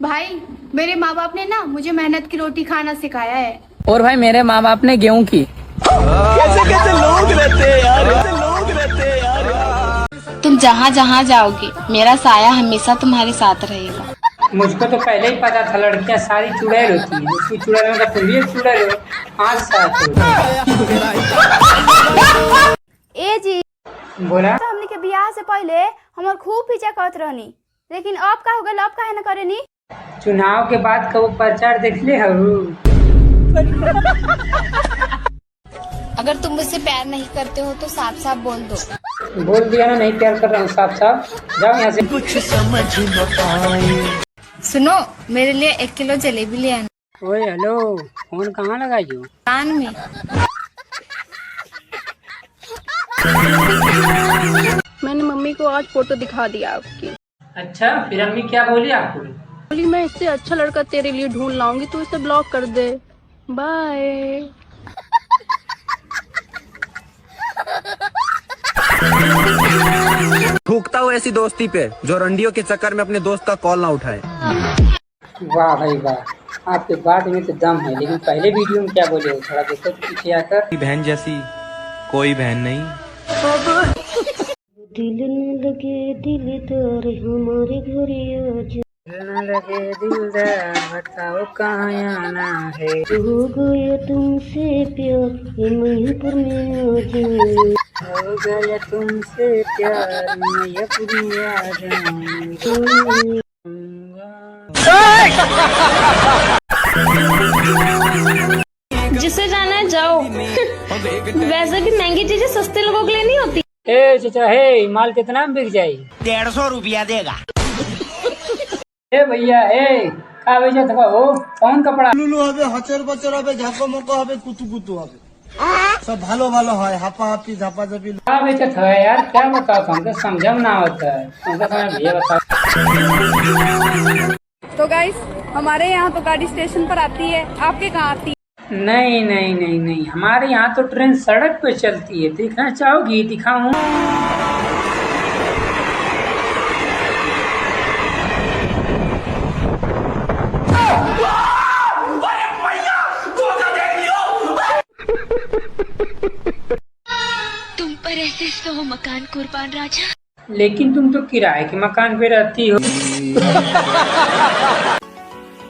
भाई मेरे माँ बाप ने ना मुझे मेहनत की रोटी खाना सिखाया है। और भाई मेरे माँ बाप ने गेहूं की। कैसे कैसे लोग रहते हैं यार, कैसे लोग रहते हैं यार। तुम जहाँ जहाँ जाओगी मेरा साया हमेशा तुम्हारे साथ रहेगा। मुझको तो पहले ही पता था लड़कियां सारी चुड़ैल होती हैं। उसकी चुड़ैल में तुम भी एक चुड़ैल हो। 5 साल ए जी बोला तो हमने के बियाह से पहले हमार खूब पीछा करत रहनी, लेकिन अब का हो गल, अब काहे न करेनी? चुनाव के बाद का वो प्रचार देख ले हूँ। अगर तुम मुझसे प्यार नहीं करते हो तो साफ साफ बोल दो। बोल दिया ना, नहीं प्यार कर रहा हूँ साफ साफ। जाओ यहाँ से। कुछ समझ न पाए। सुनो, मेरे लिए 1 किलो जलेबी ले आना। ओए हेलो, फोन कहाँ लगाई हो? कान में। मैंने मम्मी को आज फोटो दिखा दिया आपकी। अच्छा, फिर अम्मी क्या बोली आपको? बोली मैं इससे अच्छा लड़का तेरे लिए ढूंढ लाऊंगी, तू इसे ब्लॉक कर दे। बाय। थूकता हूँ ऐसी दोस्ती पे जो रंडियों के चक्कर में अपने दोस्त का कॉल ना उठाए। वाह भाई वाह, आपके बात में तो दम है। लेकिन पहले वीडियो में क्या बोले हो? थोड़ा देखो तो पीछे आकर। बहन जैसी कोई बहन नहीं। दिल न लगे दिलदार हमारे घर आज न लगे दिलदार बताओ कहाँ आना है। हो गया तुमसे प्यार ये महिपुर में आज हो गया तुमसे प्यार मैं पूरी आ जाऊंगी। जिसे जाना है जाओ। वैसे भी महंगी चीजें सस्ते लोगों के लिए नहीं होती। ए चाचा, हे माल कितना में बिक जाये? 150 रुपया देगा। ए भैया, ए का बेचा था वो? कौन कपड़ा? লুলু হবে, হচর বচর হবে, ঝাঁকমক হবে, কুতু কুতু হবে, सब ভালো ভালো হয়, হাঁপাহাঁপি ঝাপাঝাপি। का बेचा था यार? क्या बताओ, हमको समझ में ना आता है। हमको समझ भैया बताओ। तो गाइस हमारे यहाँ तो गाड़ी स्टेशन पर आती है, आपके कहाँ आती है? नहीं नहीं नहीं नहीं, हमारे यहाँ तो ट्रेन सड़क पे चलती है। देखना चाहोगी? दिखाऊं? तुम पर ऐसे 100 मकान कुर्बान राजा। लेकिन तुम तो किराए के मकान पे रहती हो।